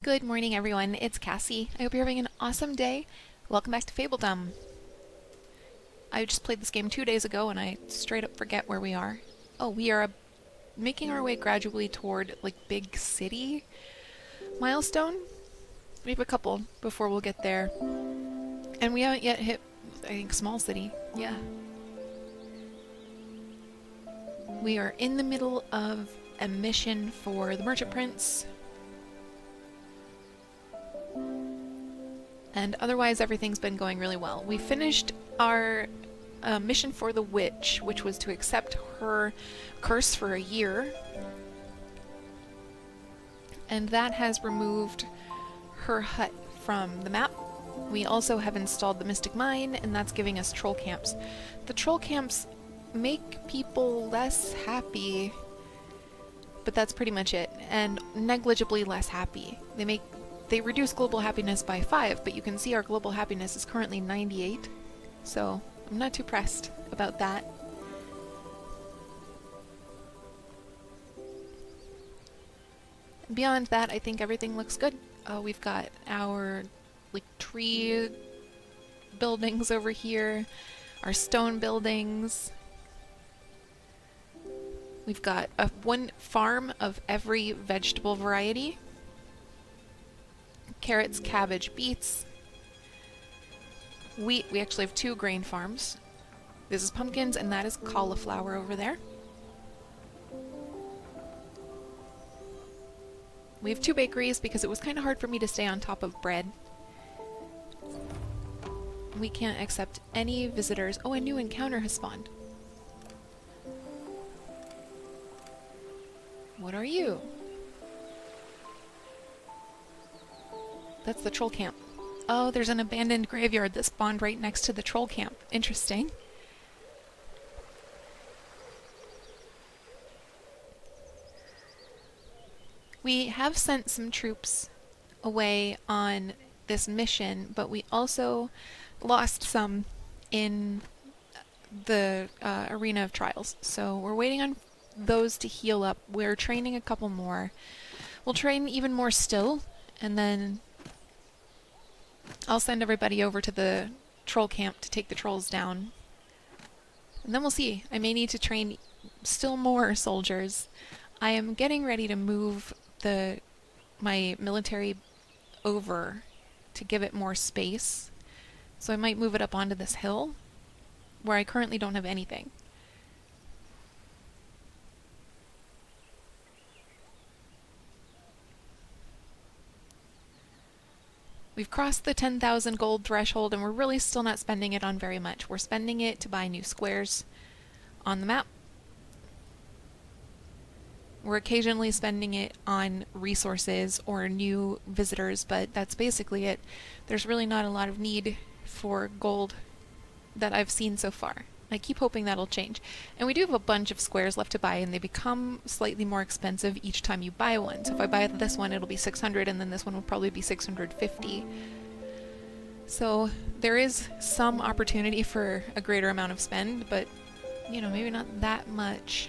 Good morning, everyone. It's Cassie. I hope you're having an awesome day. Welcome back to Fabledom. I just played this game 2 days ago and I straight up forget where we are. Oh, we are making our way gradually toward, like, big city milestone. We have a couple before we'll get there. And we haven't yet hit, I think, small city. Yeah. We are in the middle of a mission for the Merchant Prince. And otherwise, everything's been going really well. We finished our mission for the witch, which was to accept her curse for a year. And that has removed her hut from the map. We also have installed the Mystic Mine, and that's giving us troll camps. The troll camps make people less happy, but that's pretty much it. And negligibly less happy. They reduce global happiness by 5, but you can see our global happiness is currently 98, so I'm not too pressed about that. Beyond that, I think everything looks good. We've got our tree buildings over here, our stone buildings. We've got one farm of every vegetable variety. Carrots, cabbage, beets. Wheat, we actually have 2 grain farms. This is pumpkins and that is cauliflower over there. We have 2 bakeries because it was kind of hard for me to stay on top of bread. We can't accept any visitors. Oh, a new encounter has spawned. What are you? That's the troll camp. Oh, there's an abandoned graveyard that spawned right next to the troll camp. Interesting. We have sent some troops away on this mission, but we also lost some in the arena of trials. So we're waiting on those to heal up. We're training a couple more. We'll train even more still, and then I'll send everybody over to the troll camp to take the trolls down. And then we'll see. I may need to train still more soldiers. I am getting ready to move my military over to give it more space. So I might move it up onto this hill where I currently don't have anything. We've crossed the 10,000 gold threshold and we're really still not spending it on very much. We're spending it to buy new squares on the map. We're occasionally spending it on resources or new visitors, but that's basically it. There's really not a lot of need for gold that I've seen so far. I keep hoping that'll change. And we do have a bunch of squares left to buy, and they become slightly more expensive each time you buy one. So if I buy this one, it'll be 600, and then this one will probably be 650. So there is some opportunity for a greater amount of spend, but, you know, maybe not that much.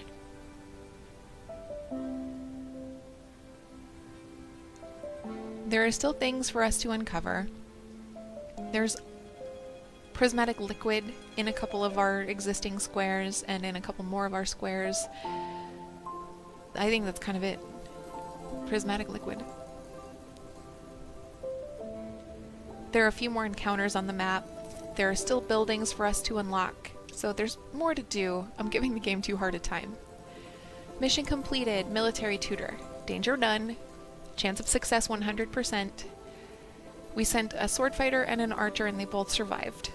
There are still things for us to uncover. There's prismatic liquid in a couple of our existing squares and in a couple more of our squares. I think that's kind of it. Prismatic liquid. There are a few more encounters on the map. There are still buildings for us to unlock, so there's more to do. I'm giving the game too hard a time. Mission completed. Military tutor. Danger none. Chance of success 100%. We sent a sword fighter and an archer and they both survived.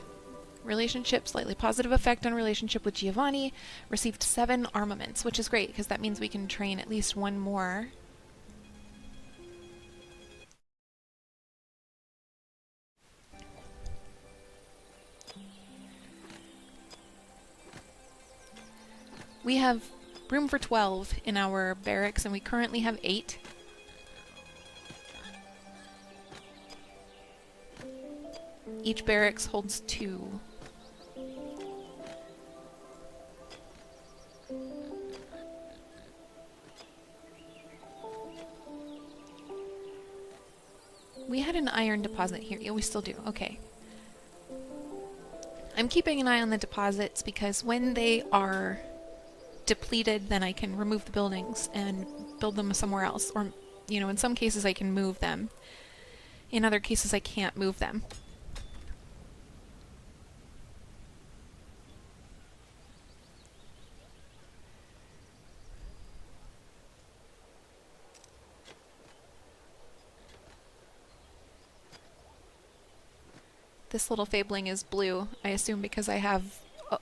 Relationship, slightly positive effect on relationship with Giovanni. Received 7 armaments, which is great because that means we can train at least one more. We have room for 12 in our barracks and we currently have 8. Each barracks holds 2. We had an iron deposit here. Yeah, we still do. Okay. I'm keeping an eye on the deposits because when they are depleted, then I can remove the buildings and build them somewhere else. Or, you know, in some cases I can move them. In other cases I can't move them. This little Fabling is blue, I assume because I have... Oh,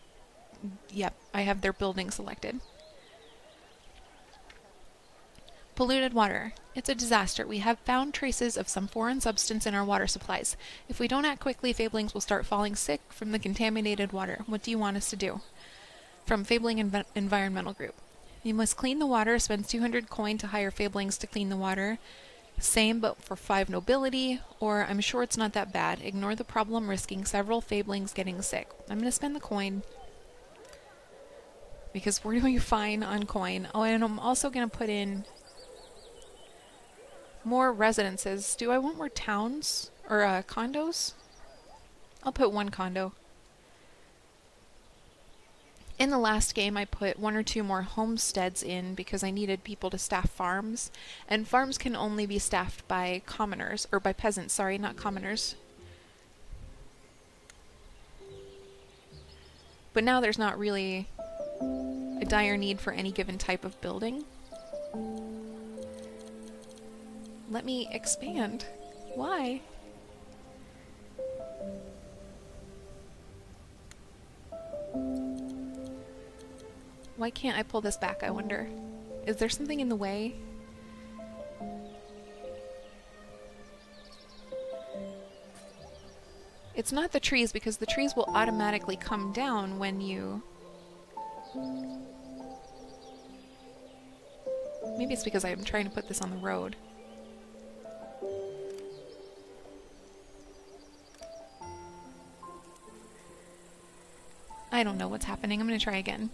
yep, I have their building selected. Polluted water. It's a disaster. We have found traces of some foreign substance in our water supplies. If we don't act quickly, Fablings will start falling sick from the contaminated water. What do you want us to do? From Fabling Environmental Group. You must clean the water. Spends 200 coin to hire Fablings to clean the water. Same, but for 5 nobility, or I'm sure it's not that bad. Ignore the problem, risking several Fablings getting sick. I'm going to spend the coin, because we're doing fine on coin. Oh, and I'm also going to put in more residences. Do I want more towns, or condos? I'll put 1 condo. In the last game, I put 1 or 2 more homesteads in because I needed people to staff farms. And farms can only be staffed by commoners, or by peasants, sorry, not commoners. But now there's not really a dire need for any given type of building. Let me expand. Why? Why can't I pull this back, I wonder? Is there something in the way? It's not the trees, because the trees will automatically come down when you... Maybe it's because I'm trying to put this on the road. I don't know what's happening. I'm going to try again.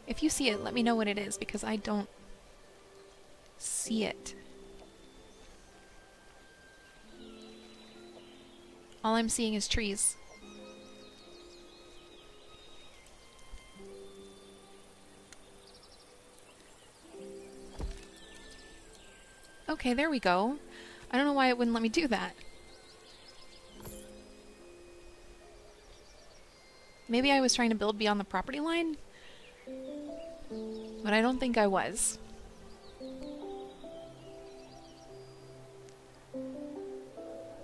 If you see it, let me know what it is, because I don't see it. All I'm seeing is trees. Okay, there we go. I don't know why it wouldn't let me do that. Maybe I was trying to build beyond the property line? But I don't think I was.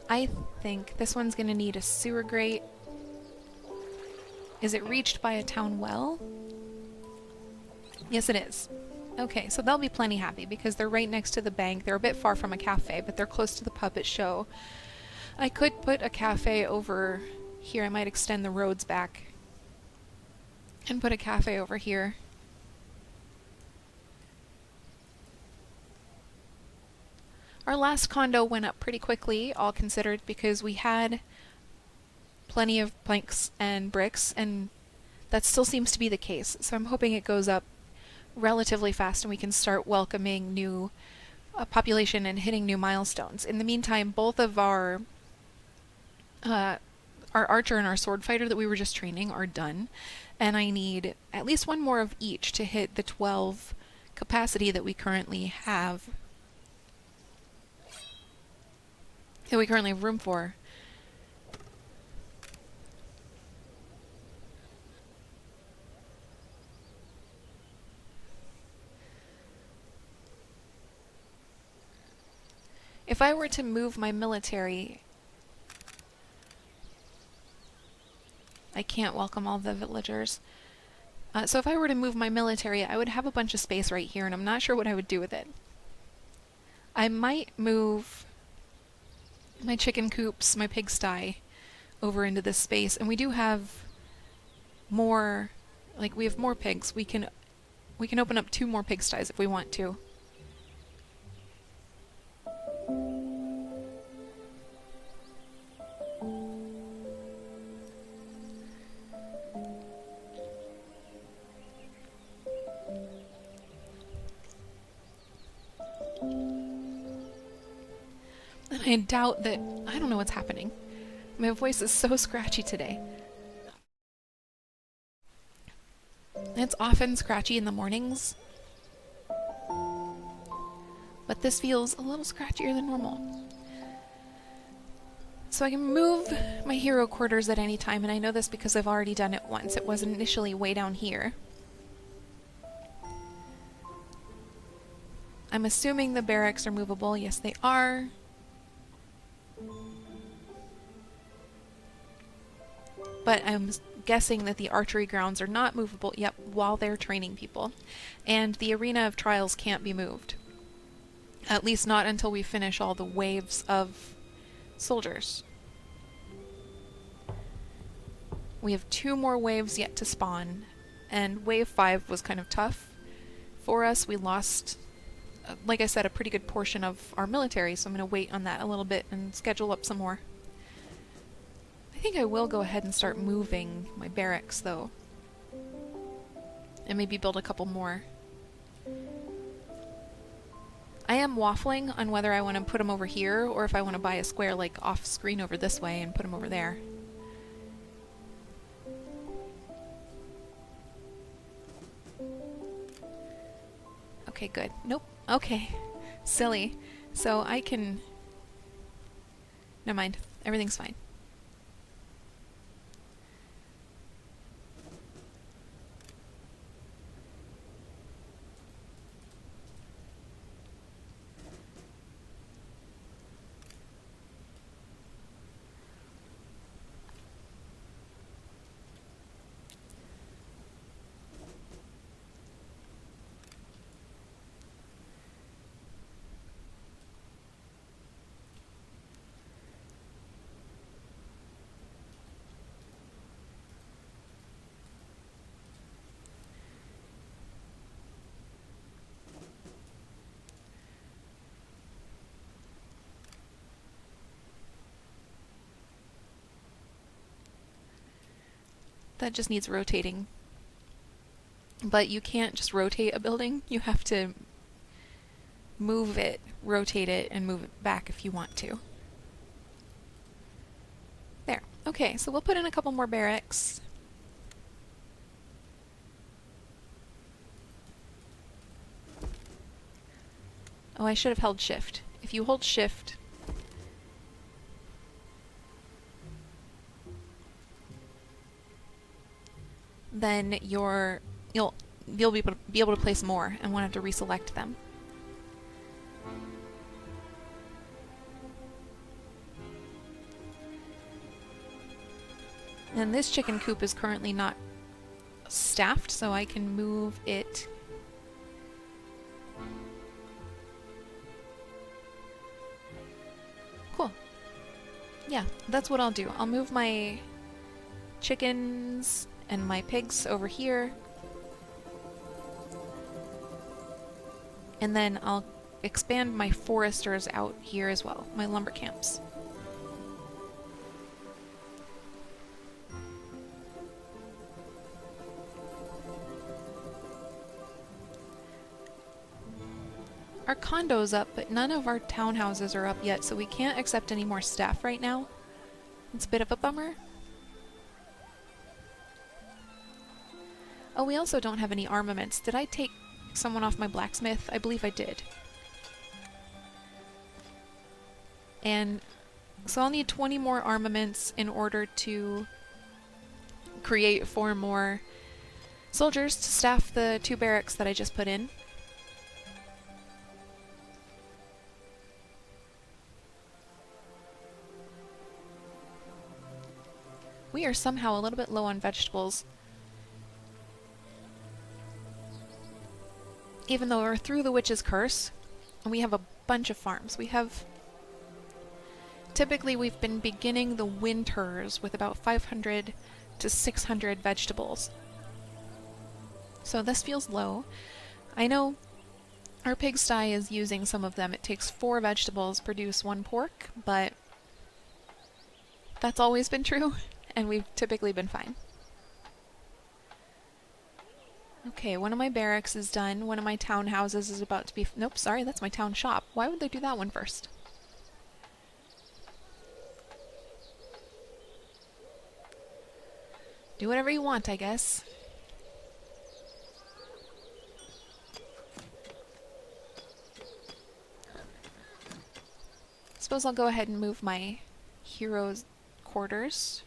I think this one's gonna need a sewer grate. Is it reached by a town well? Yes, it is. Okay, so they'll be plenty happy because they're right next to the bank. They're a bit far from a cafe, but they're close to the puppet show. I could put a cafe over here. I might extend the roads back and put a cafe over here. Our last condo went up pretty quickly, all considered, because we had plenty of planks and bricks, and that still seems to be the case. So I'm hoping it goes up relatively fast and we can start welcoming new population and hitting new milestones. In the meantime, both of our archer and our sword fighter that we were just training are done, and I need at least 1 more of each to hit the 12 capacity that we currently have. That we currently have room for. If I were to move my military, I can't welcome all the villagers. So if I were to move my military, I would have a bunch of space right here, and I'm not sure what I would do with it. I might move my chicken coops, my pigsty, over into this space, and we do have more, like, we have more pigs. We can open up 2 more pigsties if we want to. I doubt that... I don't know what's happening. My voice is so scratchy today. It's often scratchy in the mornings, but this feels a little scratchier than normal. So I can move my hero quarters at any time, and I know this because I've already done it once. It was initially way down here. I'm assuming the barracks are movable. Yes, they are. But I'm guessing that the archery grounds are not movable yet while they're training people. And the arena of trials can't be moved. At least not until we finish all the waves of soldiers. We have 2 more waves yet to spawn, and wave 5 was kind of tough for us. We lost, like I said, a pretty good portion of our military, so I'm going to wait on that a little bit and schedule up some more. I think I will go ahead and start moving my barracks, though, and maybe build a couple more. I am waffling on whether I want to put them over here or if I want to buy a square like off screen over this way and put them over there. Okay, good. Nope. Okay. Silly. So I can... Never mind. Everything's fine. That just needs rotating. But you can't just rotate a building. You have to move it, rotate it, and move it back if you want to. There. Okay, so we'll put in a couple more barracks. Oh, I should have held shift. If you hold shift... then you'll be able to place more and won't have to reselect them. And this chicken coop is currently not staffed, so I can move it. Cool. Yeah, that's what I'll do. I'll move my chickens and my pigs over here. And then I'll expand my foresters out here as well, my lumber camps. Our condo's up, but none of our townhouses are up yet, so we can't accept any more staff right now. It's a bit of a bummer. Oh, we also don't have any armaments. Did I take someone off my blacksmith? I believe I did. And so I'll need 20 more armaments in order to create 4 more soldiers to staff the 2 barracks that I just put in. We are somehow a little bit low on vegetables. Even though we're through the Witch's Curse, and we have a bunch of farms. Typically we've been beginning the winters with about 500 to 600 vegetables. So this feels low. I know our pigsty is using some of them. It takes 4 vegetables, produce 1 pork, but that's always been true, and we've typically been fine. Okay, one of my barracks is done. One of my townhouses is about to be... Nope, sorry, that's my town shop. Why would they do that one first? Do whatever you want, I guess. Suppose I'll go ahead and move my hero's quarters.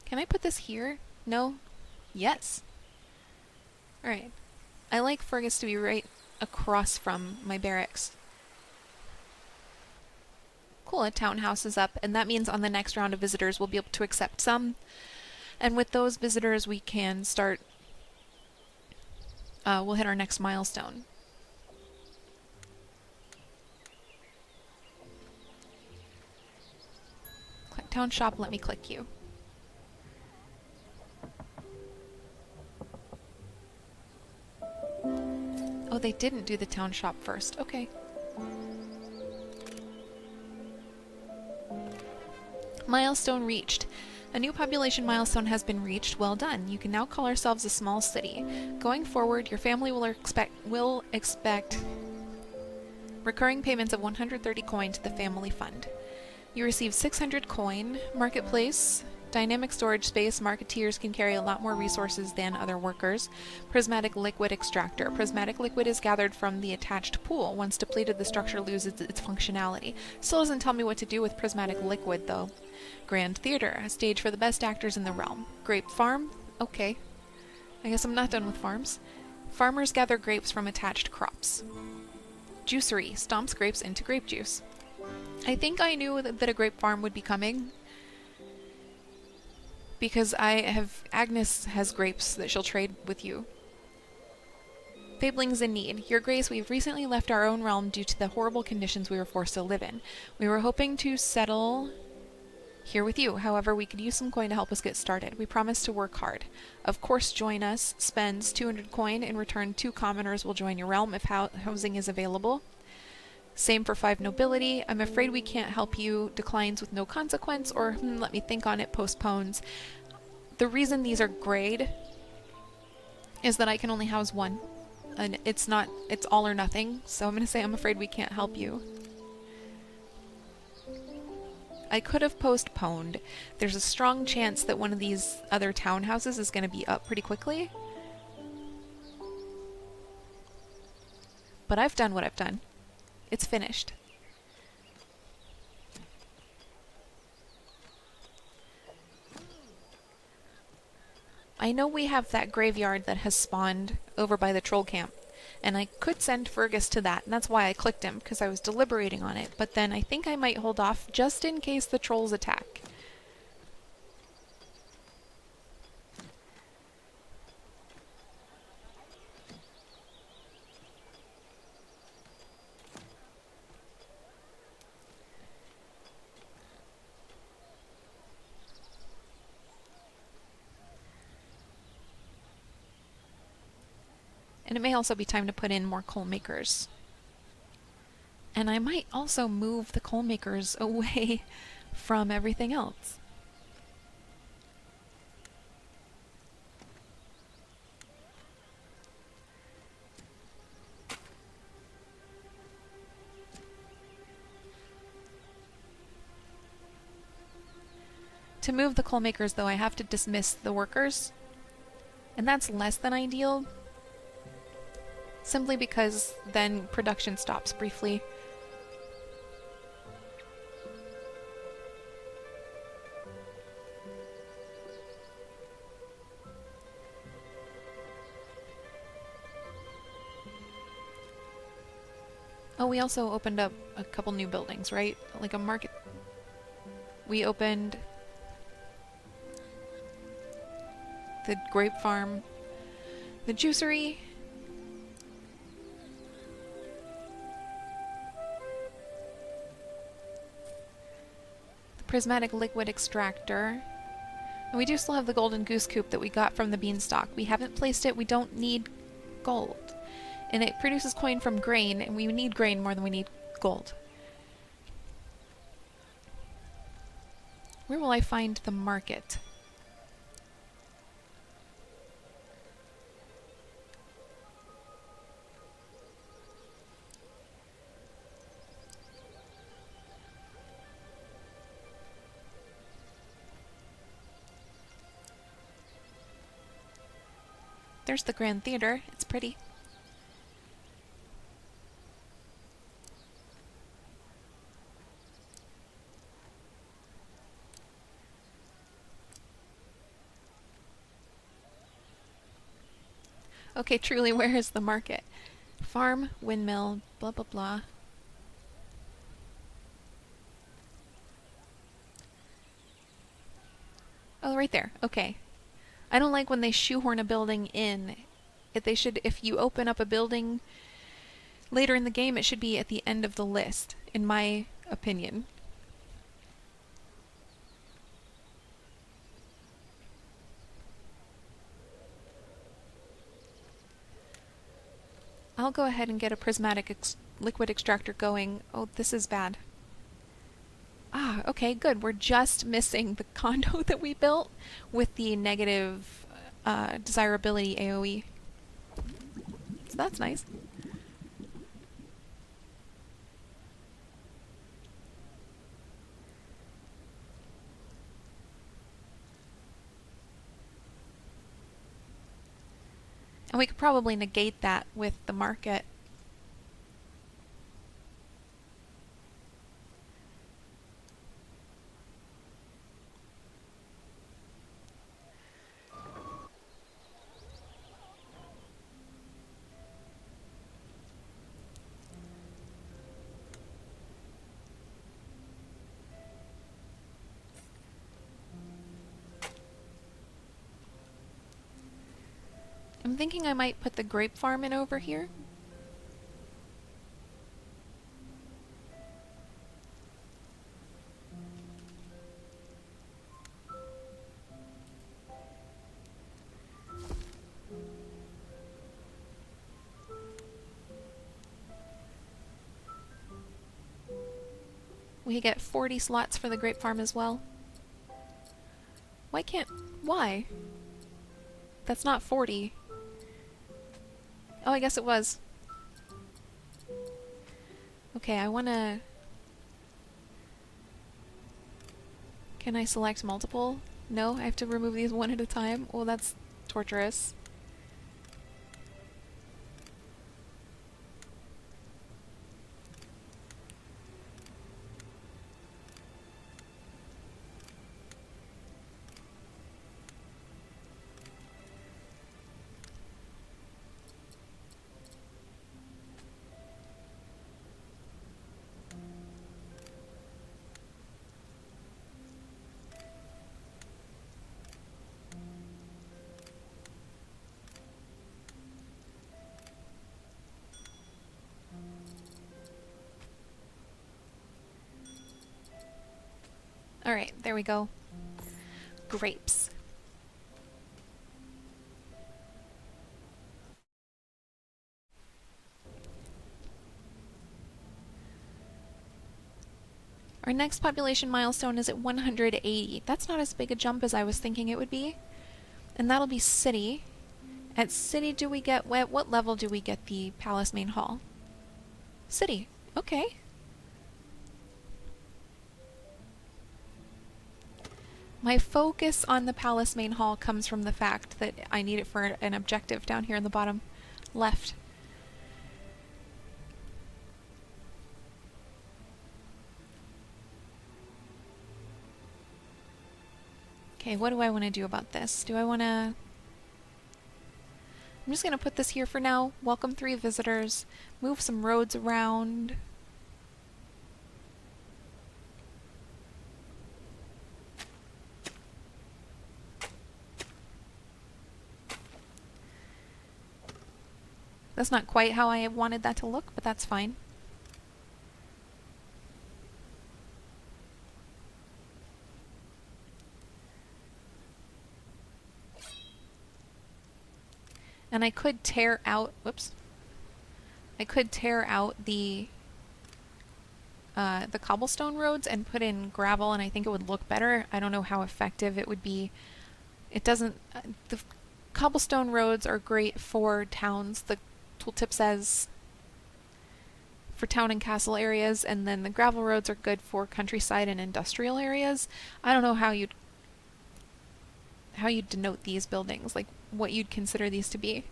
Can I put this here? No? Yes. Alright. I like Fergus to be right across from my barracks. Cool, a townhouse is up, and that means on the next round of visitors we'll be able to accept some. And with those visitors we can start... we'll hit our next milestone. Click town shop, let me click you. Oh, they didn't do the town shop first. Okay. Milestone reached. A new population milestone has been reached. Well done. You can now call ourselves a small city. Going forward, your family will expect recurring payments of 130 coin to the family fund. You receive 600 coin. Marketplace. Dynamic storage space. Marketeers can carry a lot more resources than other workers. Prismatic liquid extractor. Prismatic liquid is gathered from the attached pool. Once depleted, the structure loses its functionality. Still doesn't tell me what to do with prismatic liquid, though. Grand Theater. A stage for the best actors in the realm. Grape farm? Okay. I guess I'm not done with farms. Farmers gather grapes from attached crops. Juicery. Stomps grapes into grape juice. I think I knew that a grape farm would be coming, because Agnes has grapes that she'll trade with you. Fablings in need. Your Grace, we've recently left our own realm due to the horrible conditions we were forced to live in. We were hoping to settle here with you. However, we could use some coin to help us get started. We promise to work hard. Of course, join us. Spends 200 coin. In return, 2 commoners will join your realm if housing is available. Same for 5 nobility. I'm afraid we can't help you. Declines with no consequence, or let me think on it, postpones. The reason these are grade is that I can only house 1. And it's all or nothing. So I'm going to say I'm afraid we can't help you. I could have postponed. There's a strong chance that one of these other townhouses is going to be up pretty quickly. But I've done what I've done. It's finished. I know we have that graveyard that has spawned over by the troll camp, and I could send Fergus to that, and that's why I clicked him, because I was deliberating on it, but then I think I might hold off just in case the trolls attack. And it may also be time to put in more coal makers. And I might also move the coal makers away from everything else. To move the coal makers, though, I have to dismiss the workers. And that's less than ideal. Simply because then production stops briefly. Oh, we also opened up a couple new buildings, right? Like a market. We opened the grape farm, the juicery, prismatic liquid extractor. And we do still have the golden goose coop that we got from the beanstalk. We haven't placed it. We don't need gold. And it produces coin from grain, and we need grain more than we need gold. Where will I find the market? There's the Grand Theater. It's pretty. Okay, truly, where is the market? Farm, windmill, blah blah blah. Oh, right there. Okay. I don't like when they shoehorn a building in. If you open up a building later in the game, it should be at the end of the list, in my opinion. I'll go ahead and get a prismatic liquid extractor going. Oh, this is bad. Ah, okay, good. We're just missing the condo that we built with the negative desirability AoE. So that's nice. And we could probably negate that with the market. I'm thinking I might put the grape farm in over here. We get 40 slots for the grape farm as well. Why? That's not 40. Oh, I guess it was. Okay, I wanna... Can I select multiple? No, I have to remove these one at a time? Oh, that's torturous. Alright, there we go. Grapes. Our next population milestone is at 180. That's not as big a jump as I was thinking it would be. And that'll be city. At city, do we get... What level do we get the palace main hall? City. Okay. My focus on the palace main hall comes from the fact that I need it for an objective down here in the bottom left. Okay, what do I want to do about this? Do I want to... I'm just going to put this here for now. Welcome 3 visitors. Move some roads around. That's not quite how I wanted that to look, but that's fine. And I could tear out, whoops. I could tear out the cobblestone roads and put in gravel, and I think it would look better. I don't know how effective it would be. It doesn't... the cobblestone roads are great for towns. The tooltip says for town and castle areas, and then the gravel roads are good for countryside and industrial areas. I don't know how you'd denote these buildings. Like, what you'd consider these to be.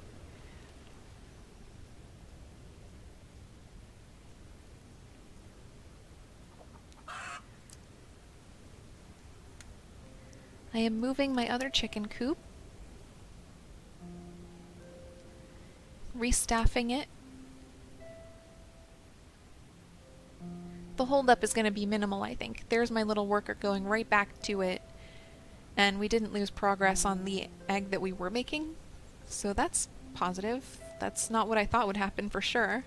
I am moving my other chicken coop, restaffing it. The holdup is going to be minimal, I think. There's my little worker going right back to it, and we didn't lose progress on the egg that we were making, so that's positive. That's not what I thought would happen for sure.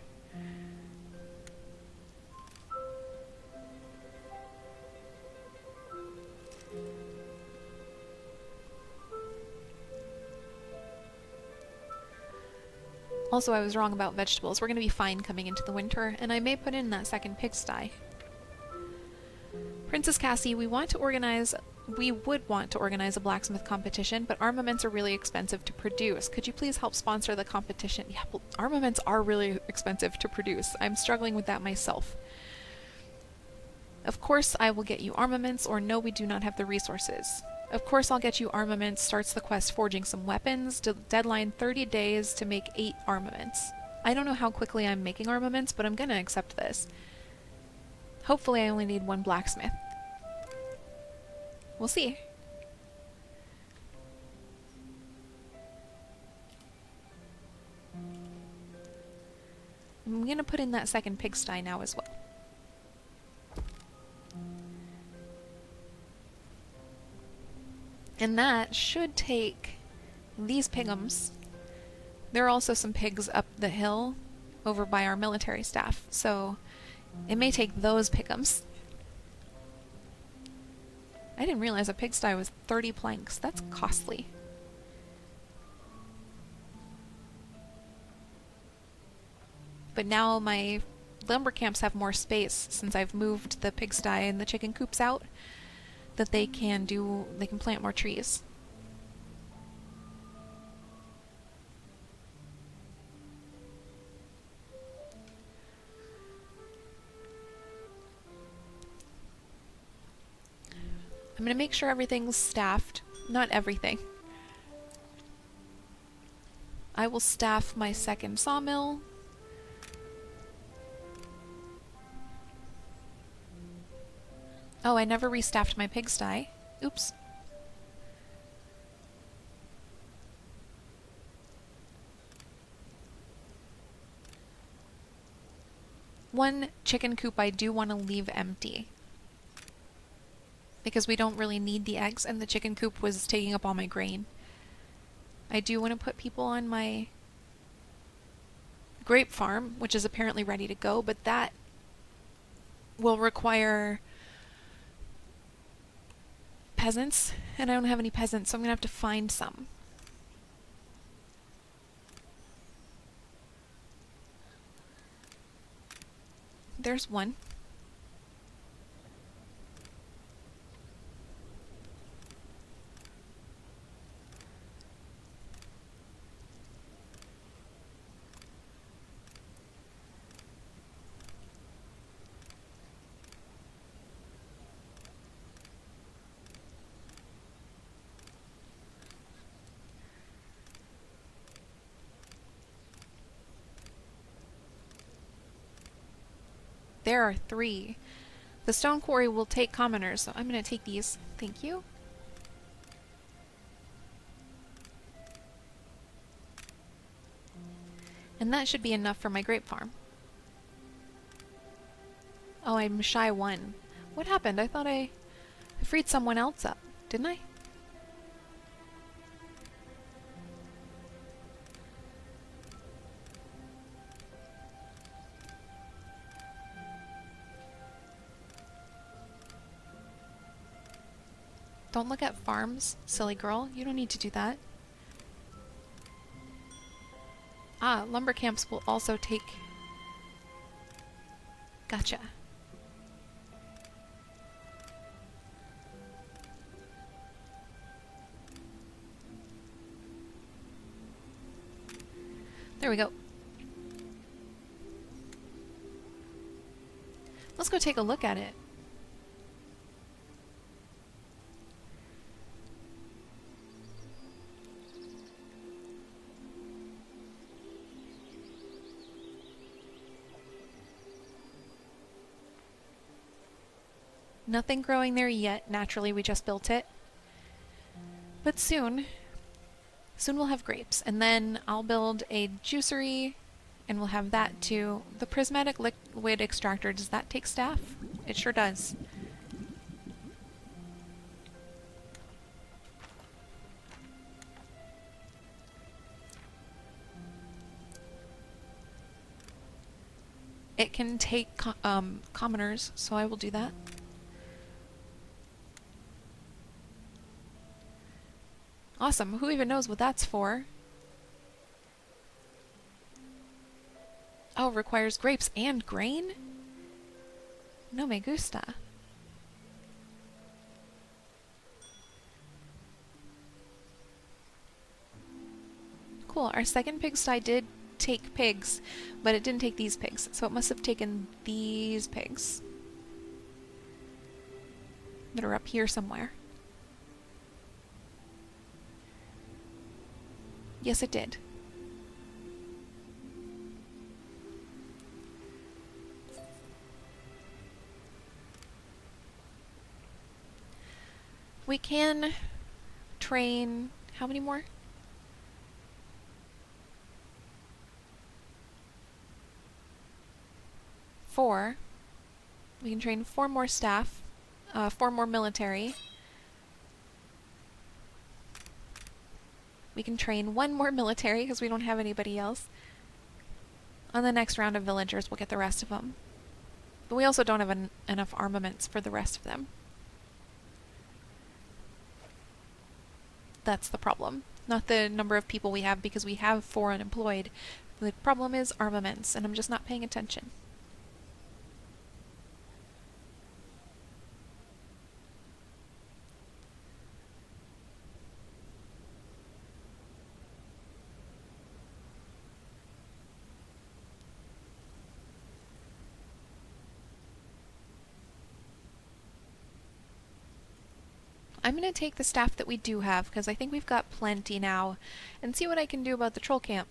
Also, I was wrong about vegetables. We're going to be fine coming into the winter, and I may put in that second pigsty. Princess Cassie, we would want to organize a blacksmith competition, but armaments are really expensive to produce. Could you please help sponsor the competition? Yeah, well, armaments are really expensive to produce. I'm struggling with that myself. Of course I will get you armaments, or no, we do not have the resources. Of course I'll get you armaments. Starts the quest forging some weapons. Deadline 30 days to make 8 armaments. I don't know how quickly I'm making armaments, but I'm gonna accept this. Hopefully I only need 1 blacksmith. We'll see. I'm gonna put in that second pigsty now as well. And that should take these pigums. There are also some pigs up the hill over by our military staff, so it may take those pigums. I didn't realize a pigsty was 30 planks. That's costly. But now my lumber camps have more space since I've moved the pigsty and the chicken coops out, that they can plant more trees. I'm going to make sure everything's staffed. Not everything. I will staff my second sawmill. Oh, I never restaffed my pigsty. Oops. One chicken coop I do want to leave empty, because we don't really need the eggs, and the chicken coop was taking up all my grain. I do want to put people on my grape farm, which is apparently ready to go, but that will require peasants, and I don't have any peasants, so I'm going to have to find some. There's one. There are 3. The stone quarry will take commoners, so I'm going to take these. Thank you. And that should be enough for my grape farm. Oh, I'm shy 1. What happened? I thought I freed someone else up, didn't I? Don't look at farms, silly girl. You don't need to do that. Ah, lumber camps will also take... Gotcha. There we go. Let's go take a look at it. Nothing growing there yet. Naturally, we just built it. But soon we'll have grapes. And then I'll build a juicery, and we'll have that too. The prismatic liquid extractor, does that take staff? It sure does. It can take commoners, so I will do that. Awesome. Who even knows what that's for? Oh, requires grapes and grain? No me gusta. Cool. Our second pigsty did take pigs, but it didn't take these pigs, so it must have taken these pigs that are up here somewhere. Yes, it did. We can train how many more? 4. We can train 4 more staff, 4 more military. We can train 1 more military because we don't have anybody else. On the next round of villagers, we'll get the rest of them. But we also don't have enough armaments for the rest of them. That's the problem. Not the number of people we have, because we have 4 unemployed. The problem is armaments, and I'm just not paying attention. I'm going to take the staff that we do have, because I think we've got plenty now, and see what I can do about the troll camp.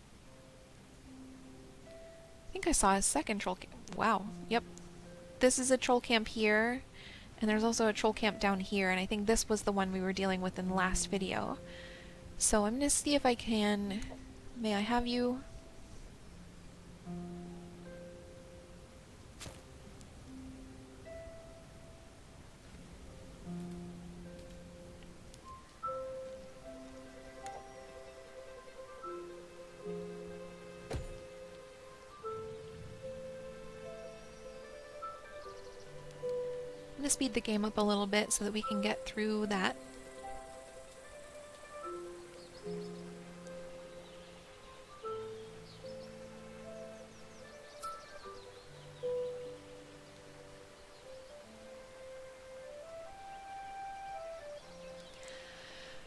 I think I saw a second troll camp. Wow. Yep. This is a troll camp here, and there's also a troll camp down here, and I think this was the one we were dealing with in the last video. So I'm going to see if I can... May I have you? I'm going to speed the game up a little bit so that we can get through that.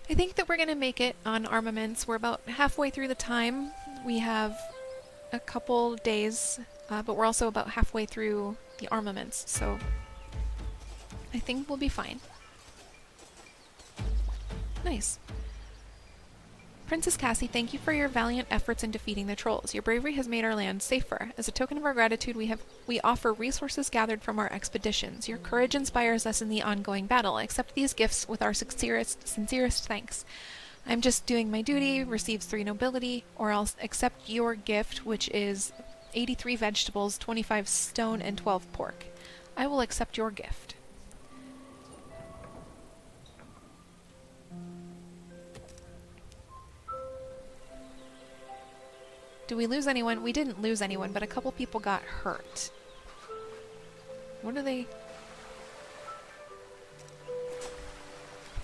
I think that we're going to make it on armaments. We're about halfway through the time. We have a couple days, but we're also about halfway through the armaments, so I think we'll be fine. Nice. Princess Cassie, thank you for your valiant efforts in defeating the trolls. Your bravery has made our land safer. As a token of our gratitude, we offer resources gathered from our expeditions. Your courage inspires us in the ongoing battle. Accept these gifts with our sincerest thanks. I'm just doing my duty, receives 3 nobility, or else accept your gift, which is 83 vegetables, 25 stone, and 12 pork. I will accept your gift. Do we lose anyone? We didn't lose anyone, but a couple people got hurt. What are they?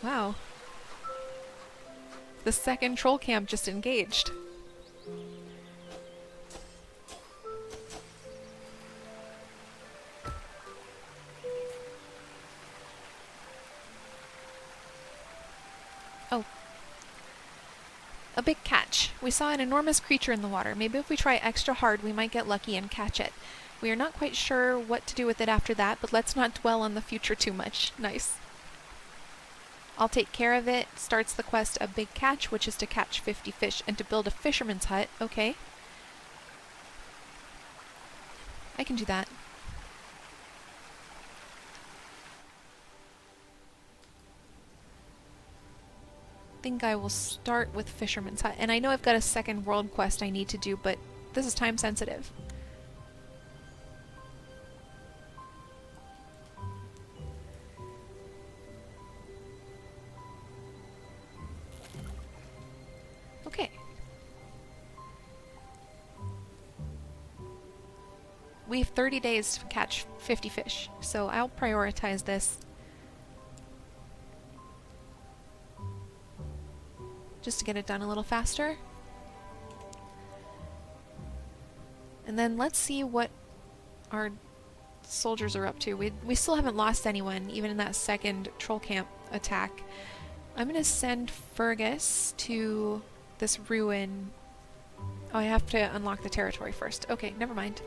Wow. The second troll camp just engaged. Oh. A big catch. We saw an enormous creature in the water. Maybe if we try extra hard, we might get lucky and catch it. We are not quite sure what to do with it after that, but let's not dwell on the future too much. Nice. I'll take care of it. Starts the quest A Big Catch, which is to catch 50 fish and to build a fisherman's hut. Okay. I can do that. think I will start with Fisherman's Hut. And I know I've got a second world quest I need to do, but this is time sensitive. Okay. We have 30 days to catch 50 fish, so I'll prioritize this. Just to get it done a little faster. And then let's see what our soldiers are up to. We still haven't lost anyone, even in that second troll camp attack. I'm gonna send Fergus to this ruin. Oh, I have to unlock the territory first. Okay, never mind.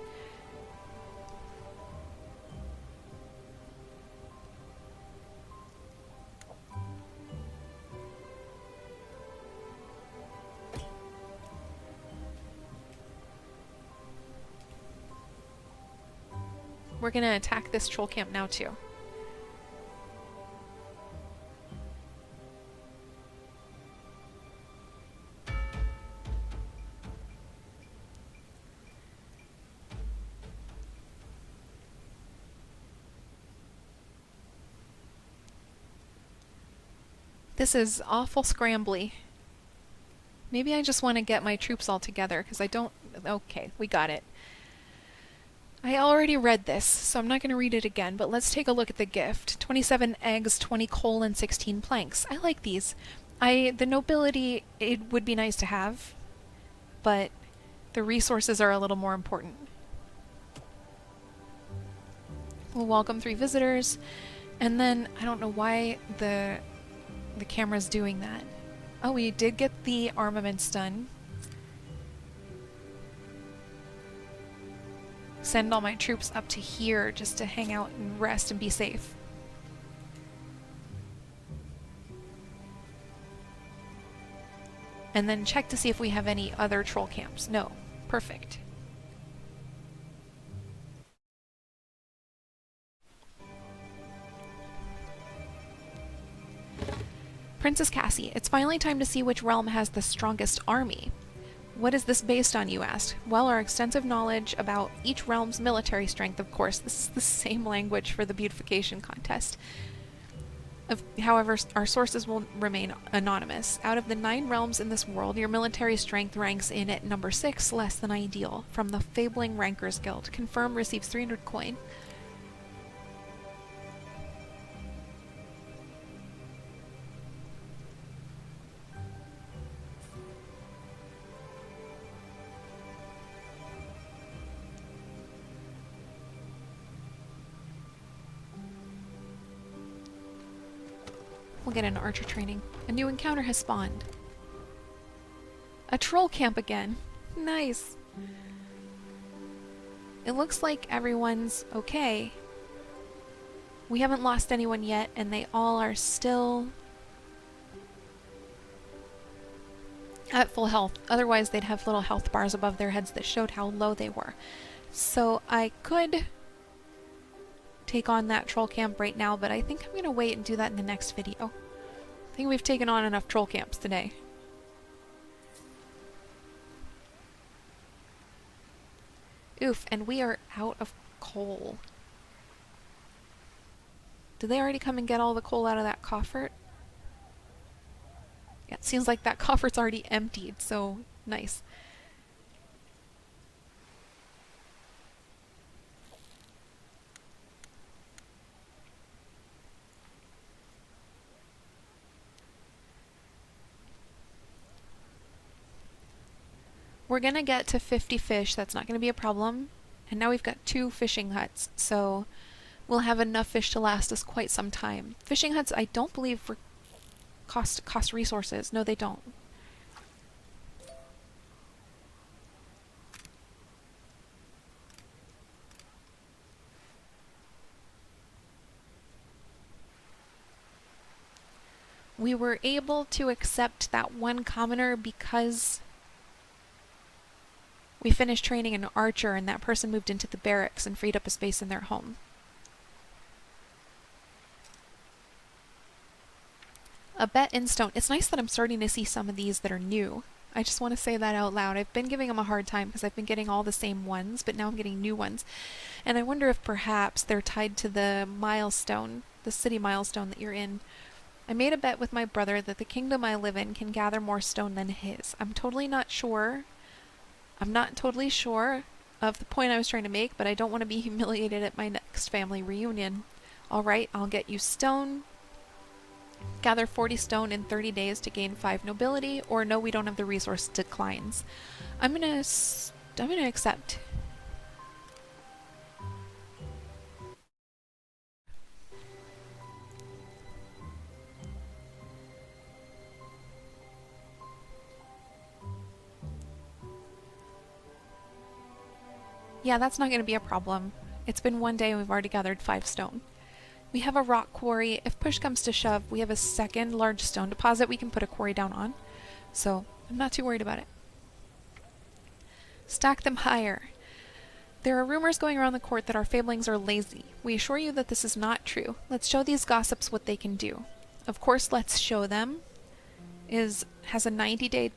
We're gonna attack this troll camp now too. This is awful scrambly. Maybe I just want to get my troops all together, because I don't... Okay, we got it. I already read this, so I'm not going to read it again, but let's take a look at the gift. 27 eggs, 20 coal, and 16 planks. I like these. The nobility, it would be nice to have, but the resources are a little more important. We'll welcome 3 visitors, and then I don't know why the camera's doing that. Oh, we did get the armaments done. Send all my troops up to here just to hang out and rest and be safe. And then check to see if we have any other troll camps. No. Perfect. Princess Cassie, it's finally time to see which realm has the strongest army. What is this based on, you asked? Well, our extensive knowledge about each realm's military strength, of course. This is the same language for the beautification contest. However, our sources will remain anonymous. Out of the 9 realms in this world, your military strength ranks in at number 6, less than ideal. From the Fabling Rankers Guild. Confirm receives 300 coin. We'll get an archer training. A new encounter has spawned. A troll camp again. Nice. It looks like everyone's okay. We haven't lost anyone yet, and they all are still at full health. Otherwise, they'd have little health bars above their heads that showed how low they were. So I could take on that troll camp right now, but I think I'm going to wait and do that in the next video. I think we've taken on enough troll camps today. Oof, and we are out of coal. Did they already come and get all the coal out of that coffer? Yeah, it seems like that coffer's already emptied, so nice. We're gonna get to 50 fish, that's not gonna be a problem. And now we've got 2 fishing huts, so we'll have enough fish to last us quite some time. Fishing huts, I don't believe, cost resources. No, they don't. We were able to accept that one commoner because we finished training an archer and that person moved into the barracks and freed up a space in their home. A bet in stone. It's nice that I'm starting to see some of these that are new. I just want to say that out loud. I've been giving them a hard time because I've been getting all the same ones, but now I'm getting new ones. And I wonder if perhaps they're tied to the milestone, the city milestone that you're in. I made a bet with my brother that the kingdom I live in can gather more stone than his. I'm totally not sure. I'm not totally sure of the point I was trying to make, but I don't want to be humiliated at my next family reunion. Alright, I'll get you stone. Gather 40 stone in 30 days to gain 5 nobility, or no, we don't have the resource, declines. I'm gonna accept. Yeah, that's not gonna be a problem. It's been one day and we've already gathered 5 stone. We have a rock quarry. If push comes to shove, we have a second large stone deposit we can put a quarry down on. So I'm not too worried about it. Stack them higher. There are rumors going around the court that our Fablings are lazy. We assure you that this is not true. Let's show these gossips what they can do. Of course, let's show them has a 90-day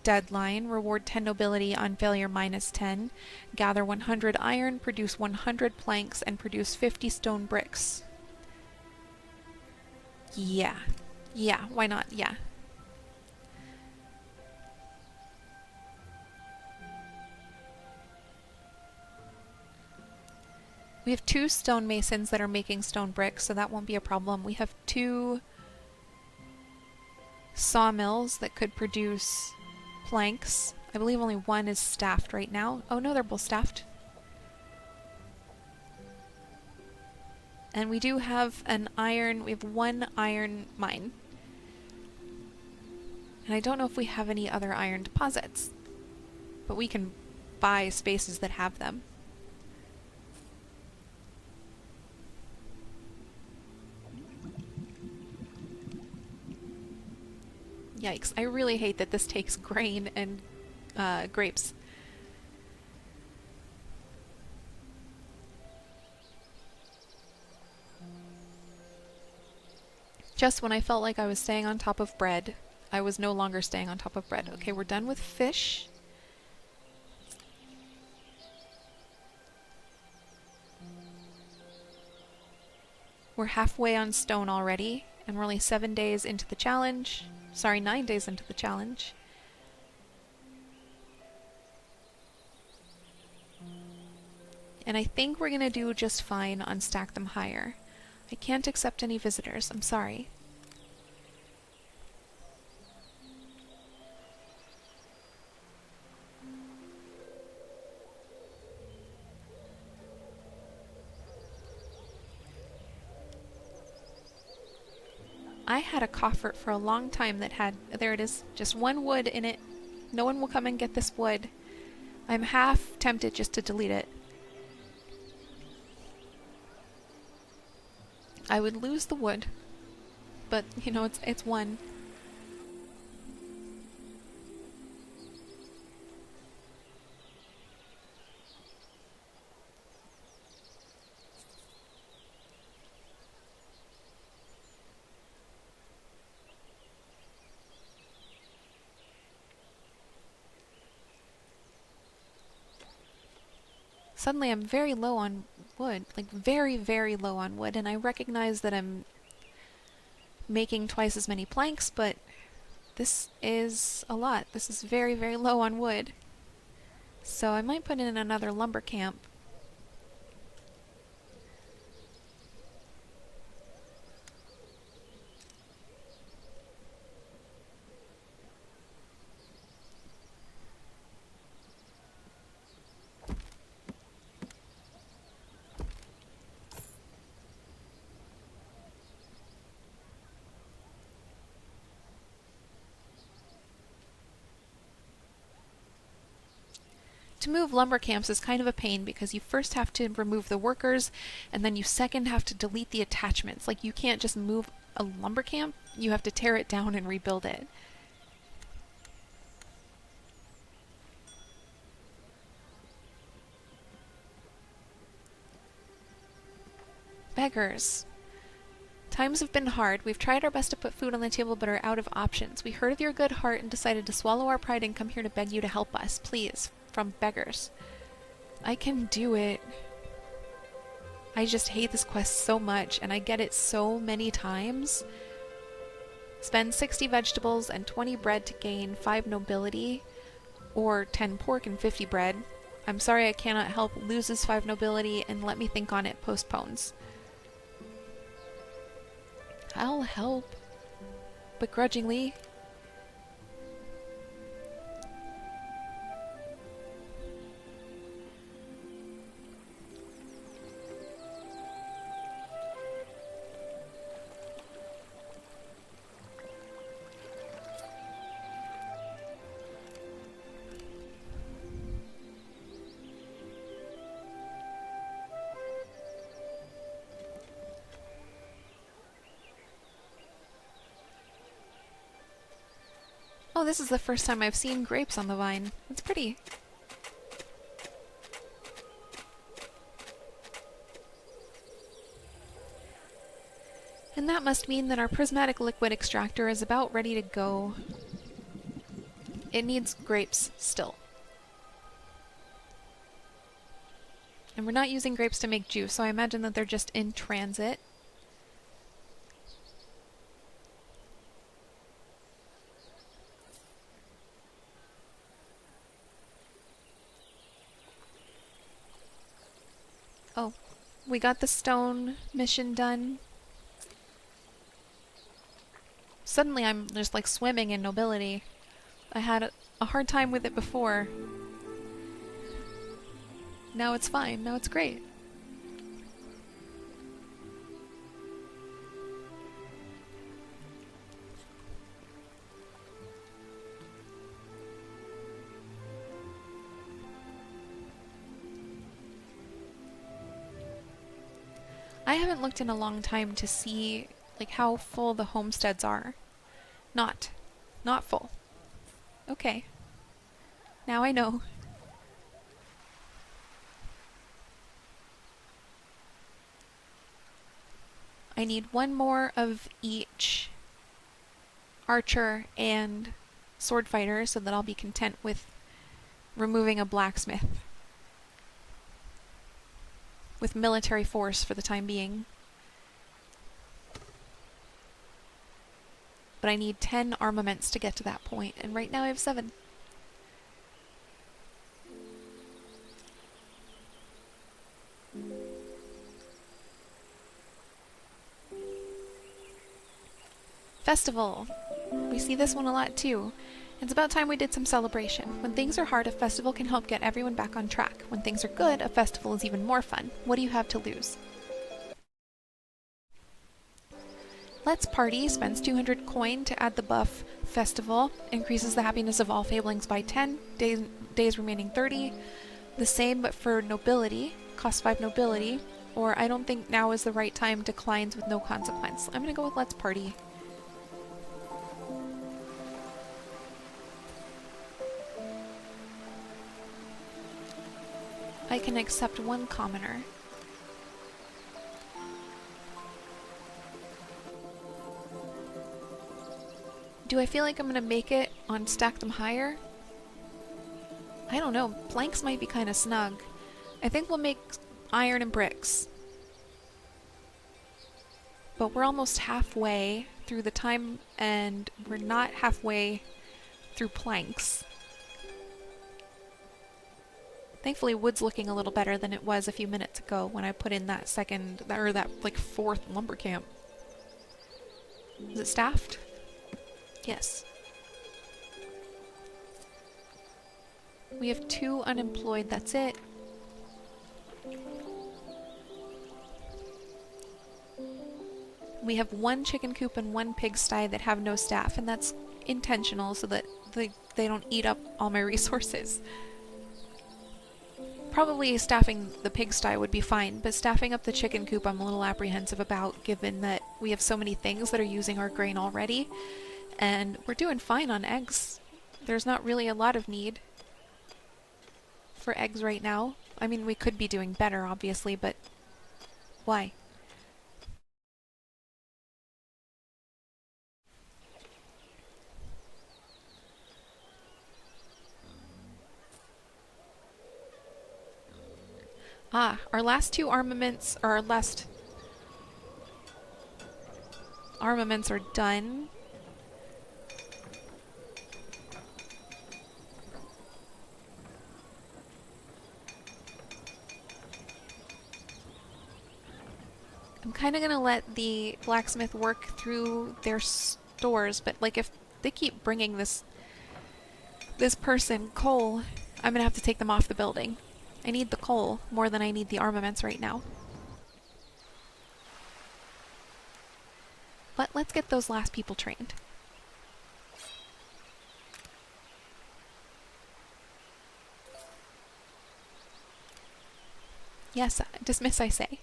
deadline, reward 10 nobility on failure -10, gather 100 iron, produce 100 planks, and produce 50 stone bricks. Yeah. Yeah, why not? Yeah. We have 2 stonemasons that are making stone bricks, so that won't be a problem. We have 2 sawmills that could produce planks. I believe only one is staffed right now. Oh no, they're both staffed. And we do have we have 1 iron mine. And I don't know if we have any other iron deposits, but we can buy spaces that have them. Yikes, I really hate that this takes grain and grapes. Just when I felt like I was staying on top of bread, I was no longer staying on top of bread. Okay, we're done with fish. We're halfway on stone already, and we're only 7 days into the challenge. Sorry, 9 days into the challenge. And I think we're gonna do just fine on stack them higher. I can't accept any visitors, I'm sorry. I had a coffer for a long time that had, there it is, just 1 wood in it. No one will come and get this wood. I'm half tempted just to delete it. I would lose the wood, but you know, it's 1. Suddenly I'm very low on wood, like very, very low on wood, and I recognize that I'm making twice as many planks, but this is a lot. This is very, very low on wood. So I might put in another lumber camp. To move lumber camps is kind of a pain because you first have to remove the workers and then you second have to delete the attachments. Like you can't just move a lumber camp, you have to tear it down and rebuild it. Beggars. Times have been hard. We've tried our best to put food on the table but are out of options. We heard of your good heart and decided to swallow our pride and come here to beg you to help us. Please. From beggars. I can do it. I just hate this quest so much, and I get it so many times. Spend 60 vegetables and 20 bread to gain 5 nobility, or 10 pork and 50 bread. I'm sorry I cannot help. Loses 5 nobility, and let me think on it. Postpones. I'll help. Begrudgingly. Oh, this is the first time I've seen grapes on the vine. It's pretty. And that must mean that our prismatic liquid extractor is about ready to go. It needs grapes still. And we're not using grapes to make juice, so I imagine that they're just in transit. Oh, we got the stone mission done. Suddenly I'm just like swimming in nobility. I had a hard time with it before. Now it's fine. Now it's great. I haven't looked in a long time to see like how full the homesteads are. Not full. Okay. Now I know. I need one more of each archer and sword fighter so that I'll be content with removing a blacksmith. With military force for the time being. But I need 10 armaments to get to that point, and right now I have 7. Festival! We see this one a lot too. It's about time we did some celebration. When things are hard, a festival can help get everyone back on track. When things are good, a festival is even more fun. What do you have to lose? Let's Party spends 200 coin to add the buff Festival. Increases the happiness of all Fablings by 10. Days remaining 30. The same but for Nobility. Costs 5 Nobility. Or I don't think now is the right time. Declines with no consequence. I'm gonna go with Let's Party. I can accept 1 commoner. Do I feel like I'm gonna make it on Stack Them Higher? I don't know. Planks might be kind of snug. I think we'll make iron and bricks. But we're almost halfway through the time, and we're not halfway through planks. Thankfully, wood's looking a little better than it was a few minutes ago when I put in that like 4th lumber camp. Is it staffed? Yes. We have 2 unemployed, that's it. We have 1 chicken coop and 1 pigsty that have no staff, and that's intentional so that they don't eat up all my resources. Probably staffing the pigsty would be fine, but staffing up the chicken coop I'm a little apprehensive about, given that we have so many things that are using our grain already. And we're doing fine on eggs. There's not really a lot of need for eggs right now. I mean, we could be doing better, obviously, but why? Ah, our last two armaments, or our last armaments are done. I'm kind of going to let the blacksmith work through their stores, but like if they keep bringing this person coal, I'm going to have to take them off the building. I need the coal more than I need the armaments right now. But let's get those last people trained. Yes, dismiss I say.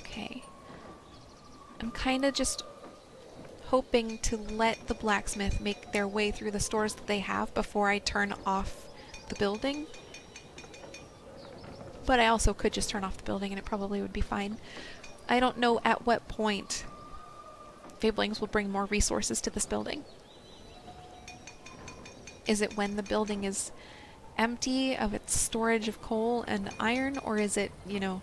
Okay. I'm kind of just hoping to let the blacksmith make their way through the stores that they have before I turn off the building. But I also could just turn off the building and it probably would be fine. I don't know at what point Fablings will bring more resources to this building. Is it when the building is empty of its storage of coal and iron, or is it, you know,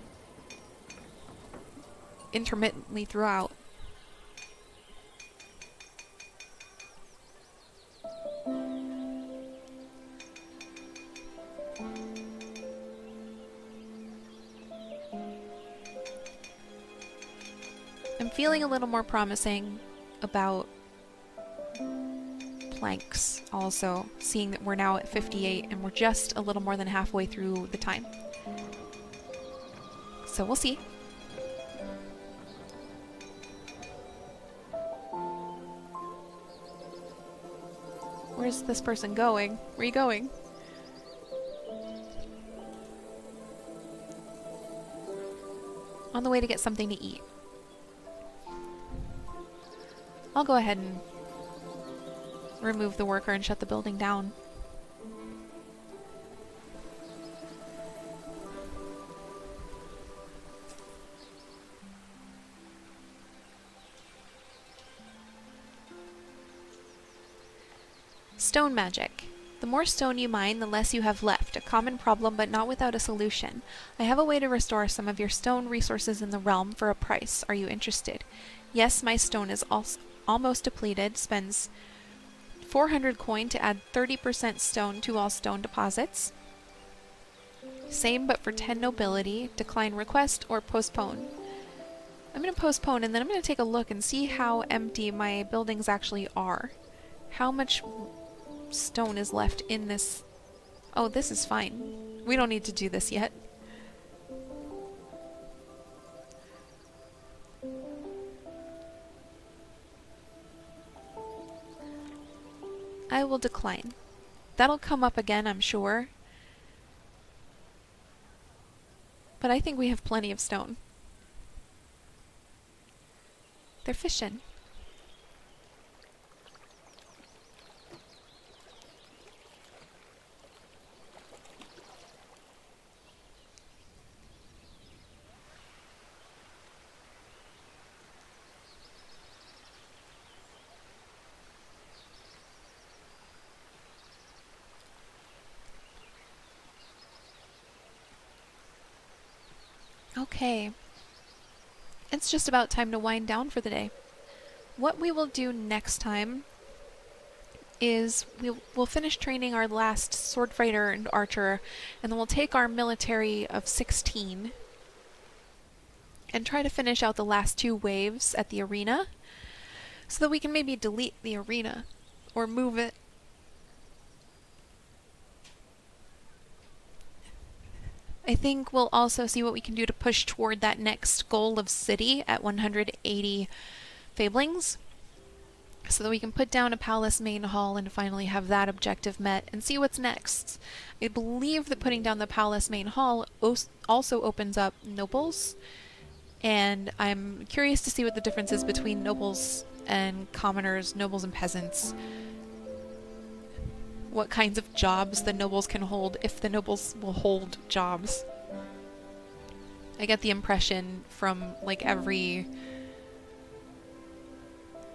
intermittently throughout? I'm feeling a little more promising about planks also, seeing that we're now at 58 and we're just a little more than halfway through the time. So we'll see. Where's this person going? Where are you going? On the way to get something to eat. I'll go ahead and remove the worker and shut the building down. Stone magic. The more stone you mine, the less you have left. A common problem, but not without a solution. I have a way to restore some of your stone resources in the realm for a price. Are you interested? Yes, my stone is almost depleted. Spends 400 coin to add 30% stone to all stone deposits. Same, but for 10 nobility. Decline request or postpone. I'm going to postpone, and then I'm going to take a look and see how empty my buildings actually are. How much stone is left in this? Oh, this is fine. We don't need to do this yet. I will decline. That'll come up again, I'm sure. But I think we have plenty of stone. They're fishing. Okay. It's just about time to wind down for the day. What we will do next time is we'll finish training our last sword fighter and archer, and then we'll take our military of 16 and try to finish out the last two waves at the arena so that we can maybe delete the arena or move it. I think we'll also see what we can do to push toward that next goal of city at 180 Fablings, so that we can put down a palace main hall and finally have that objective met and see what's next. I believe that putting down the palace main hall also opens up nobles, and I'm curious to see what the difference is between nobles and commoners, nobles and peasants. What kinds of jobs the nobles can hold, if the nobles will hold jobs. I get the impression from like every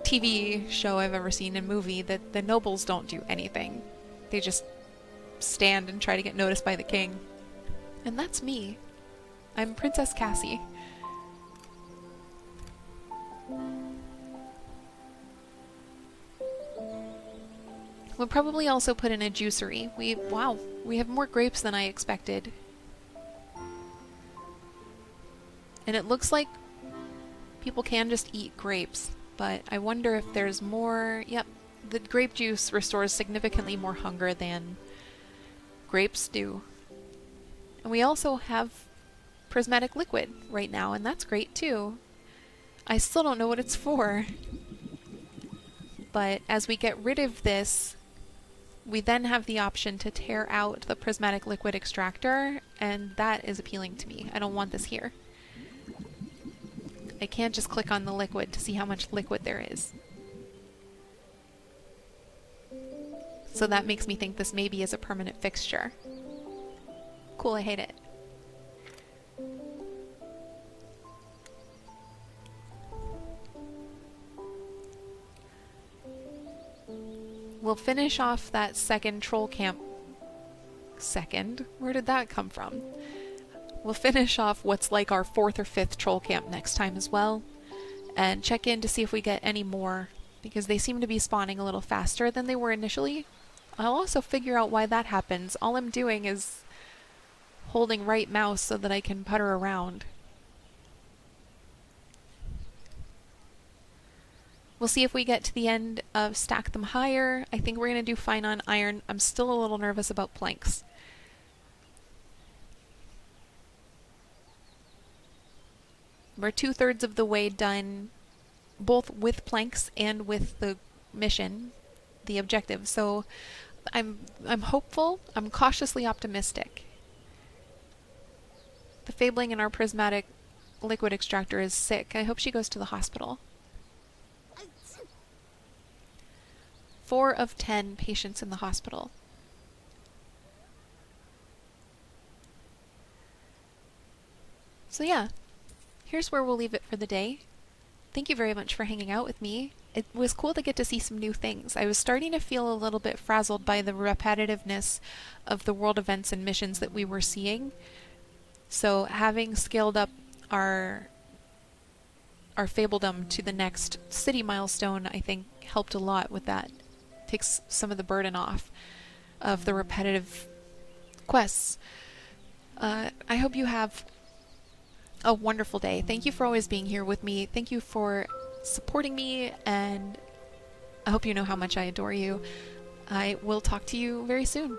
TV show I've ever seen in movie that the nobles don't do anything. They just stand and try to get noticed by the king. And that's me. I'm Princess Cassie. We'll probably also put in a juicery. Wow, we have more grapes than I expected. And it looks like people can just eat grapes, but I wonder if there's more. Yep, the grape juice restores significantly more hunger than grapes do. And we also have prismatic liquid right now, and that's great too. I still don't know what it's for. But as we get rid of this, we then have the option to tear out the prismatic liquid extractor, and that is appealing to me. I don't want this here. I can't just click on the liquid to see how much liquid there is. So that makes me think this maybe is a permanent fixture. Cool, I hate it. We'll finish off that second troll camp. Second? Where did that come from? We'll finish off what's like our 4th or 5th troll camp next time as well, and check in to see if we get any more, because they seem to be spawning a little faster than they were initially. I'll also figure out why that happens. All I'm doing is holding right mouse so that I can putter around. We'll see if we get to the end of Stack Them Higher. I think we're going to do fine on iron. I'm still a little nervous about planks. We're 2/3 of the way done, both with planks and with the mission, the objective. So I'm hopeful. I'm cautiously optimistic. The Fabling in our prismatic liquid extractor is sick. I hope she goes to the hospital. 4 of 10 patients in the hospital. So yeah, here's where we'll leave it for the day. Thank you very much for hanging out with me. It was cool to get to see some new things. I was starting to feel a little bit frazzled by the repetitiveness of the world events and missions that we were seeing. So having scaled up our Fabledom to the next city milestone, I think helped a lot with that. Takes some of the burden off of the repetitive quests. I hope you have a wonderful day. Thank you for always being here with me. Thank you for supporting me, and I hope you know how much I adore you. I will talk to you very soon.